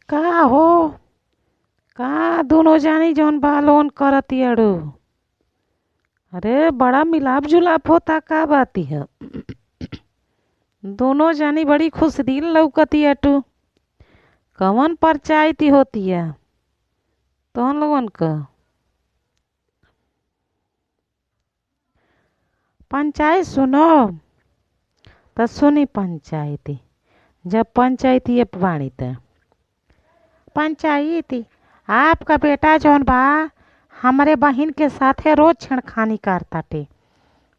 का हो? का दोनों जानी जौन बा लोन करती अड़ू? अरे बड़ा मिलाप जुलाप होता, का बाती है? दोनों जानी बड़ी खुश दिल लौकती अटू। कवन परचायती होती है तोहन लोगन क? पंचायत सुनो त सुनी पंचायती। जब पंचायती अब बाणी त पंचायती आपका बेटा जौन बा हमारे बहिन के साथे रोज छेड़खानी करताटे।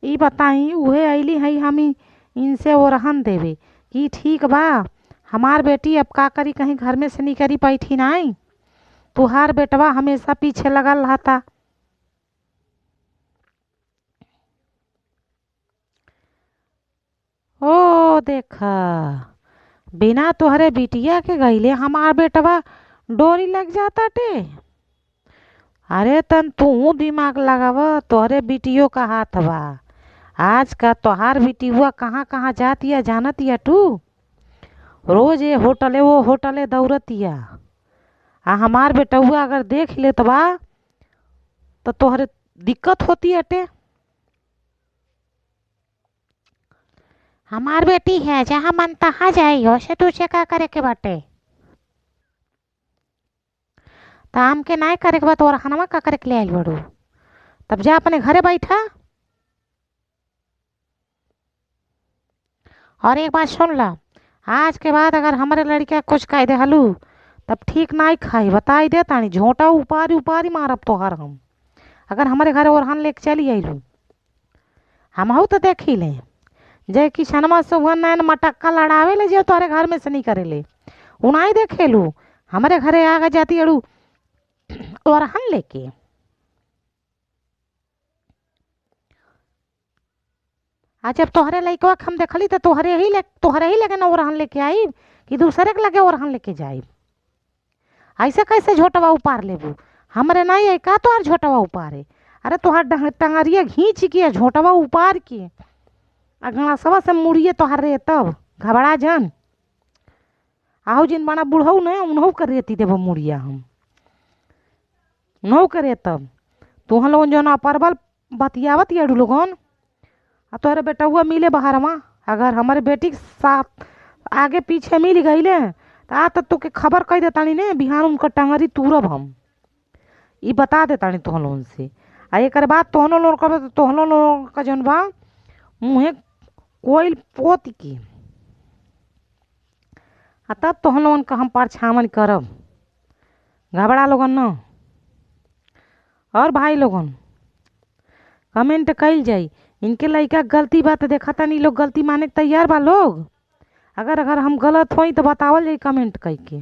ई बताई उहे अइली हई हमी इनसे ओरहन देवे कि ठीक बा। हमार बेटी अब का करी, कहीं घर में से निकली बैठी नहीं। तुहार बेटवा हमेशा पीछे लगल रहता। ओ देखा, बिना तोहरे बिटिया के गईले हमार बेटवा डोरी लग जाता टे। अरे तन तू दिमाग लगाव, तोहरे बिटियो का हाथ बा। आज का तोहार बिटिया कहाँ कहाँ जातिया जानतिया तू। रोज ये होटले वो होटले दौड़तिया। आ हमार बेटुआ अगर देख लेत बा तो तोहरे दिक्कत होती अटे। हमार बेटी है, जहाँ मन तहाँ जाई, से तुझे का करे के बाटे? ताम के नाय करे के बा तो हनवा का करे के ले आइल बड़ू? तब जा अपने घरे बैठा। और एक बात सुन ला, आज के बाद अगर हमारे लड़किया कुछ कह दे हलू तब ठीक नाई खाई, बताई दे तानी। झोंटा उपारी उपारी मारब तोहर हम, अगर हमारे घरे ओरहन लेके चली आइलू। हमहू तो देखी ले जय किसनमा से हुआ नैन मटक्का लड़ावे ले, जो तोहरे घर में से नहीं करेले उनाई देखेलू। हमारे घरे आगे जाती अड़ू ओरहन लेके। आज जब तोहरे लइकवा के हम देखली तो तोहरे ही लगे ना ओरहन लेके आई कि दूसरे के लगे ओरहन लेके जाई? ऐसे कैसे झोटवा उपार लेबू? हमरे नहीं है का तोहर झोटवा उपारे? अरे तोहर टंगरिया घींच के झोटवा उपार के अगला सब से मुड़िए तोहर रे, तब घबरा जन। आहू जिन बना बुढ़ऊ न उन्हों कर रेती देव मुड़िया हम उन्हों करे। तब तुहन लोगन जो ना परबल बतियावत अड़ू लोगन। आ तोहरे बेटुआ मिले बहरवा, अगर हमारे बेटी के साथ आगे पीछे मिल गईले तो तोके खबर कह देतानी ने, बिहान उनका टंगरी तूरब हम। ई बता देतानी तोहन लोगन से। आ एक बाद तोहन लोगन करबे तो तोहन लोगन का जौन बा मुँहे कोयल पोत की आ तब तोहन लोगन का हम परछावन करब। घबरा लोगन न। और भाई लोगन कमेंट कइल जाई, इनके लइका गलती बात देखा था नहीं लोग, गलती माने के तैयार बा लोग। अगर हम गलत होई तो बतावल जाई कमेंट कई के।